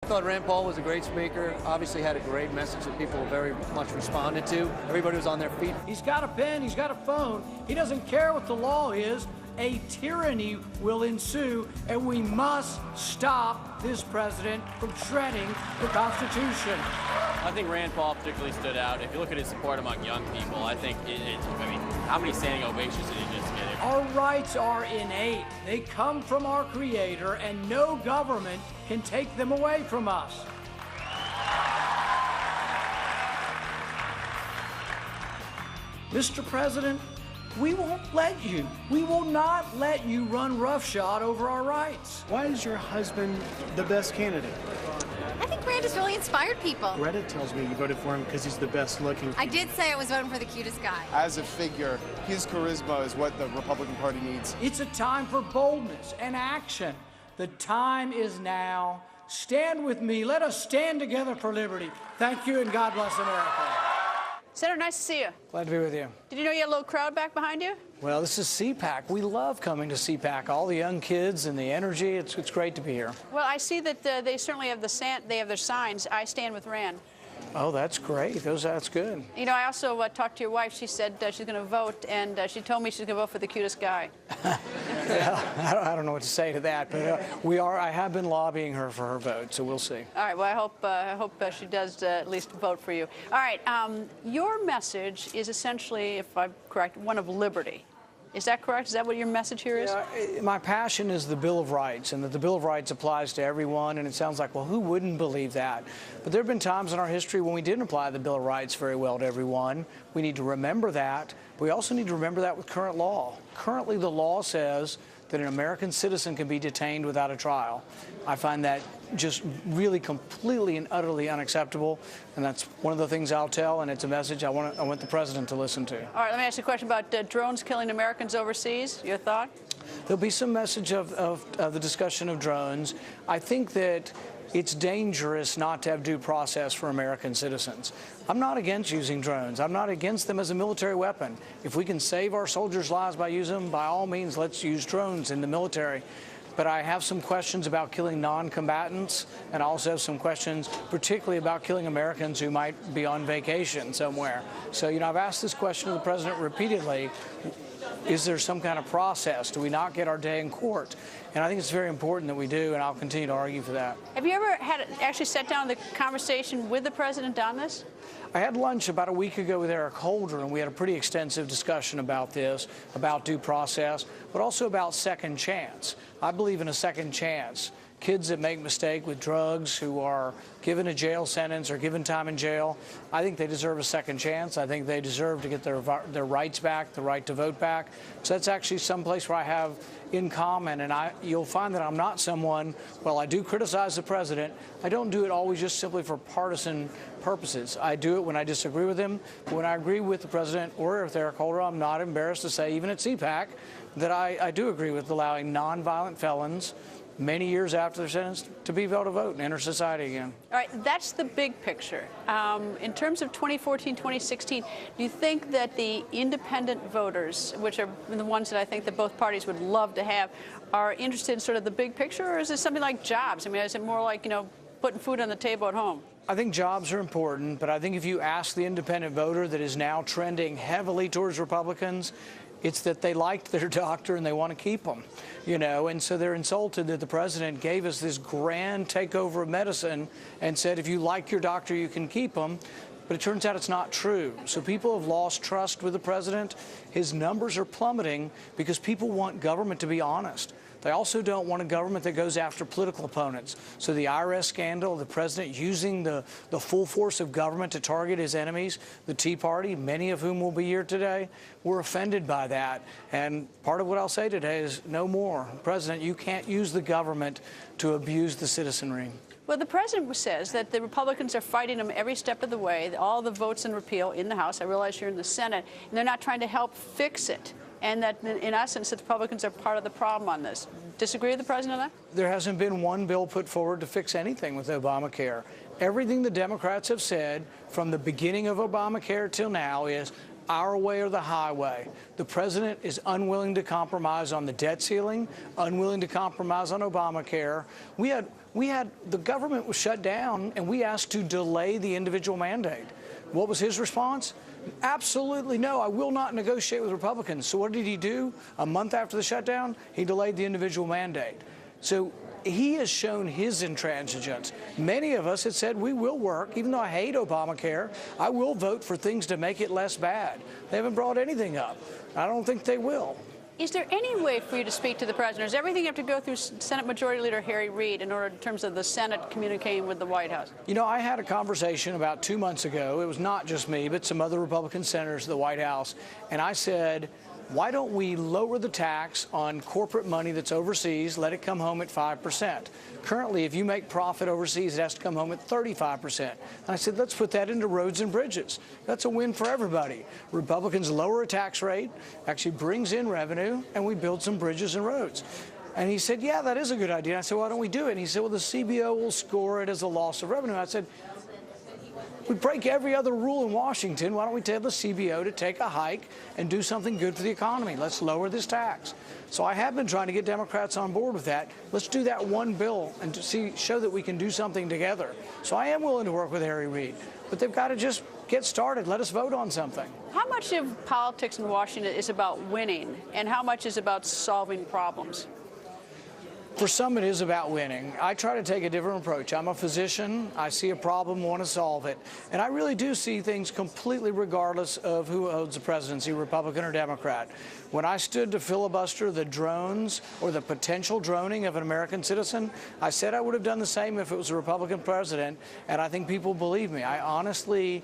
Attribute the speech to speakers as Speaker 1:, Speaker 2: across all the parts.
Speaker 1: I thought Rand Paul was a great speaker, obviously had a great message that people very much responded to. Everybody was on their feet.
Speaker 2: He's got a pen, he's got a phone. He doesn't care what the law is. A tyranny will ensue, and we must stop this president from shredding the Constitution.
Speaker 3: I think Rand Paul particularly stood out. If you look at his support among young people, I think, I mean, how many standing ovations did he just get?
Speaker 2: Our rights are innate. They come from our Creator, and no government can take them away from us. Mr. President, we won't let you. We will not let you run roughshod over our rights.
Speaker 4: Why is your husband the best candidate?
Speaker 5: I think Rand has really inspired people.
Speaker 4: Greta tells me you voted for him because he's the best looking.
Speaker 5: I did say I was voting for the cutest guy.
Speaker 6: As a figure, his charisma is what the Republican Party needs.
Speaker 2: It's a time for boldness and action. The time is now. Stand with me. Let us stand together for liberty. Thank you, and God bless America.
Speaker 7: Senator, nice to see you.
Speaker 8: Glad to be with you.
Speaker 7: Did you know you had a little crowd back behind you?
Speaker 8: Well, this is CPAC. We love coming to CPAC. All the young kids and the energy. It's great to be here.
Speaker 7: Well, I see that they certainly have they have their signs. I stand with Rand.
Speaker 8: Oh, that's great. That's good.
Speaker 7: You know, I also talked to your wife. She said she's going to vote, and she told me she's going to vote for the cutest guy.
Speaker 8: Yeah, I don't know what to say to that, but I have been lobbying her for her vote, so we'll see.
Speaker 7: All right. Well, I hope she does at least vote for you. All right. Your message is essentially, if I'm correct, one of liberty. Is that correct? Is that what your message here is?
Speaker 8: Yeah, my passion is the Bill of Rights, and that the Bill of Rights applies to everyone, and it sounds like, well, who wouldn't believe that? But there have been times in our history when we didn't apply the Bill of Rights very well to everyone. We need to remember that. We also need to remember that with current law. Currently, the law says that an American citizen can be detained without a trial. I find that just really completely and utterly unacceptable, and that's one of the things I'll tell, and it's a message I want the president to listen to.
Speaker 7: All right, let me ask you a question about drones killing Americans overseas. Your thought?
Speaker 8: There'll be some message of the discussion of drones. I think that it's dangerous not to have due process for American citizens. I'm not against using drones. I'm not against them as a military weapon. If we can save our soldiers' lives by using them, by all means, let's use drones in the military. But I have some questions about killing non-combatants, and I also have some questions particularly about killing Americans who might be on vacation somewhere. So, you know, I've asked this question of the president repeatedly. Is there some kind of process? Do we not get our day in court? And I think it's very important that we do, and I'll continue to argue for that.
Speaker 7: Have you ever actually sat down the conversation with the president on this?
Speaker 8: I had lunch about a week ago with Eric Holder, and we had a pretty extensive discussion about this, about due process, but also about second chance. I believe in a second chance. Kids that make mistakes with drugs, who are given a jail sentence or given time in jail, I think they deserve a second chance. I think they deserve to get their rights back, the right to vote back. So that's actually someplace where I have in common, and you'll find that I'm not someone, while I do criticize the president, I don't do it always just simply for partisan purposes. I do it when I disagree with him. But when I agree with the president or with Eric Holder, I'm not embarrassed to say, even at CPAC, that I do agree with allowing nonviolent felons many years after their sentence to be able to vote and enter society again.
Speaker 7: All right, that's the big picture. In terms of 2014, 2016, do you think that the independent voters, which are the ones that I think that both parties would love to have, are interested in sort of the big picture, or is it something like jobs? I mean, is it more like, you know, putting food on the table at home?
Speaker 8: I think jobs are important, but I think if you ask the independent voter that is now trending heavily towards Republicans, it's that they liked their doctor and they want to keep them, you know, and so they're insulted that the president gave us this grand takeover of medicine and said, if you like your doctor, you can keep them. But it turns out it's not true. So people have lost trust with the president. His numbers are plummeting because people want government to be honest. They also don't want a government that goes after political opponents. So the IRS scandal, the president using the full force of government to target his enemies, the Tea Party, many of whom will be here today, we're offended by that. And part of what I'll say today is no more. President, you can't use the government to abuse the citizenry.
Speaker 7: Well, the president says that the Republicans are fighting him every step of the way, all the votes in repeal in the House. I realize you're in the Senate, and they're not trying to help fix it. And that, in essence, the Republicans are part of the problem on this. Disagree with the president on that?
Speaker 8: There hasn't been one bill put forward to fix anything with Obamacare. Everything the Democrats have said from the beginning of Obamacare till now is our way or the highway. The president is unwilling to compromise on the debt ceiling, unwilling to compromise on Obamacare. We had The government was shut down, and we asked to delay the individual mandate. What was his response? Absolutely no, I will not negotiate with Republicans. So what did he do? A month after the shutdown, he delayed the individual mandate. So he has shown his intransigence. Many of us had said we will work, even though I hate Obamacare, I will vote for things to make it less bad. They haven't brought anything up. I don't think they will.
Speaker 7: Is there any way for you to speak to the president? Does everything have to go through Senate Majority Leader Harry Reid in terms of the Senate communicating with the White House?
Speaker 8: You know, I had a conversation about 2 months ago. It was not just me, but some other Republican senators at the White House. And I said, why don't we lower the tax on corporate money that's overseas, let it come home at 5%? Currently, if you make profit overseas, it has to come home at 35%. And I said, let's put that into roads and bridges. That's a win for everybody. Republicans lower a tax rate, actually brings in revenue, and we build some bridges and roads. And he said, yeah, that is a good idea. And I said, why don't we do it? And he said, well, the CBO will score it as a loss of revenue. I said, we break every other rule in Washington. Why don't we tell the CBO to take a hike and do something good for the economy? Let's lower this tax. So I have been trying to get Democrats on board with that. Let's do that one bill and show that we can do something together. So I am willing to work with Harry Reid, but they've got to just get started. Let us vote on something.
Speaker 7: How much of politics in Washington is about winning, and how much is about solving problems?
Speaker 8: For some, it is about winning. I try to take a different approach. I'm a physician. I see a problem, want to solve it. And I really do see things completely regardless of who holds the presidency, Republican or Democrat. When I stood to filibuster the drones or the potential droning of an American citizen, I said I would have done the same if it was a Republican president, and I think people believe me. I honestly,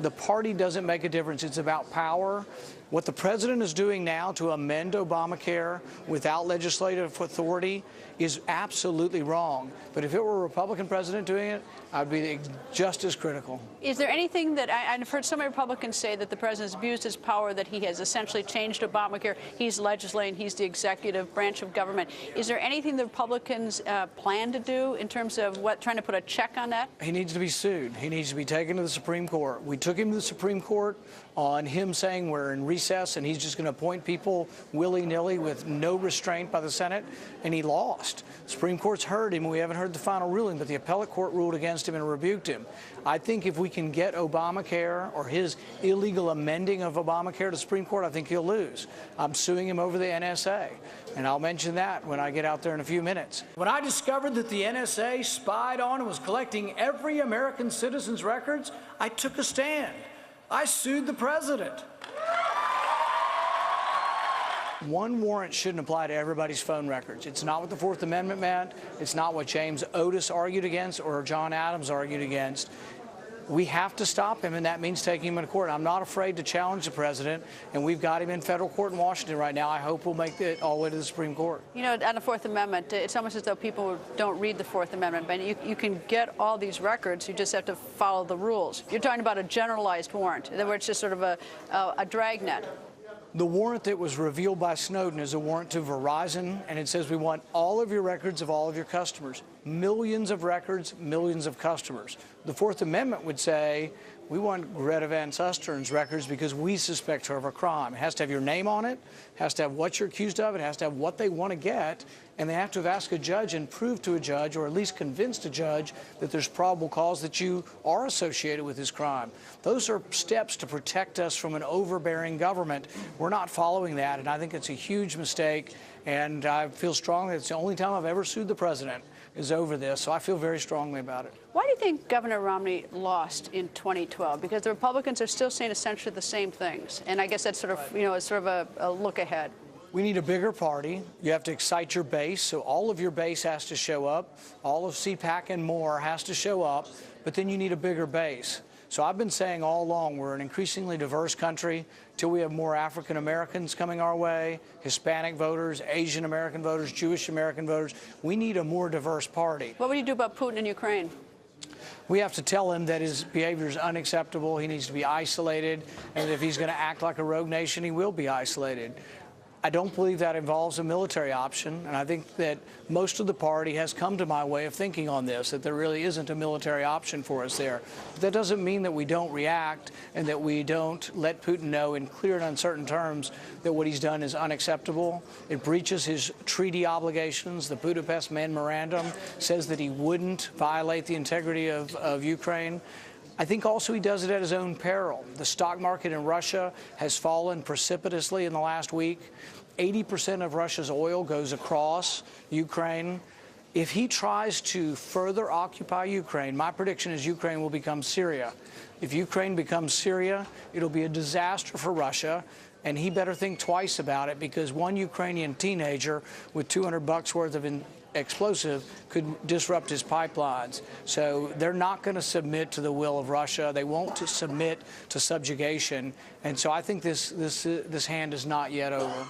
Speaker 8: the party doesn't make a difference. It's about power. What the president is doing now to amend Obamacare without legislative authority is absolutely wrong. But if it were a Republican president doing it, I'd be just as critical. Is
Speaker 7: there anything that I've heard some Republicans say that the president's abused his power, that he has essentially changed Obamacare? He's legislating, he's the executive branch of government. Is there anything the Republicans plan to do in terms of trying to put a check on that?
Speaker 8: He needs to be sued. He needs to be taken to the Supreme Court. We took him to the Supreme Court on him saying we're in recess and he's just going to appoint people willy-nilly with no restraint by the Senate, and he lost. The Supreme Court's heard him. We haven't heard the final ruling, but the appellate court ruled against him and rebuked him. I think if we can get Obamacare or his illegal amending of Obamacare to the Supreme Court, I think he'll lose. I'm suing him over the NSA, and I'll mention that when I get out there in a few minutes.
Speaker 2: When I discovered that the NSA spied on and was collecting every American citizen's records, I took a stand. I sued the president.
Speaker 8: One warrant shouldn't apply to everybody's phone records. It's not what the Fourth Amendment meant. It's not what James Otis argued against or John Adams argued against. We have to stop him, and that means taking him into court. I'm not afraid to challenge the president, and we've got him in federal court in Washington right now. I hope we'll make it all the way to the Supreme Court.
Speaker 7: You know, on the Fourth Amendment, it's almost as though people don't read the Fourth Amendment. But you can get all these records. You just have to follow the rules. You're talking about a generalized warrant, where it's just sort of a dragnet.
Speaker 8: The warrant that was revealed by Snowden is a warrant to Verizon, and it says we want all of your records of all of your customers. Millions of records, millions of customers. The Fourth Amendment would say we want Greta Van Susteren's records because we suspect her of a crime. It has to have your name on it, has to have what you're accused of, it has to have what they want to get, and they have to have asked a judge and proved to a judge, or at least convinced a judge, that there's probable cause that you are associated with this crime. Those are steps to protect us from an overbearing government. We're not following that, and I think it's a huge mistake, and I feel strongly it's the only time I've ever sued the president is over this, so I feel very strongly about it.
Speaker 7: Why do you think Governor Romney lost in 2012? Because the Republicans are still saying essentially the same things, and I guess that's sort of, it's sort of a look ahead.
Speaker 8: We need a bigger party. You have to excite your base, so all of your base has to show up. All of CPAC and more has to show up, but then you need a bigger base. So I've been saying all along we're an increasingly diverse country till we have more African Americans coming our way, Hispanic voters, Asian American voters, Jewish American voters. We need a more diverse party.
Speaker 7: What would you do about Putin in Ukraine?
Speaker 8: We have to tell him that his behavior is unacceptable. He needs to be isolated, and if he's going to act like a rogue nation, he will be isolated. I don't believe that involves a military option, and I think that most of the party has come to my way of thinking on this, that there really isn't a military option for us there. But that doesn't mean that we don't react and that we don't let Putin know in clear and uncertain terms that what he's done is unacceptable. It breaches his treaty obligations. The Budapest Memorandum says that he wouldn't violate the integrity of Ukraine. I think also he does it at his own peril. The stock market in Russia has fallen precipitously in the last week. 80% of Russia's oil goes across Ukraine. If he tries to further occupy Ukraine, my prediction is Ukraine will become Syria. If Ukraine becomes Syria, it'll be a disaster for Russia, and he better think twice about it, because one Ukrainian teenager with $200 worth of explosive could disrupt his pipelines. So they're not going to submit to the will of Russia. They won't submit to subjugation. And so I think this hand is not yet over.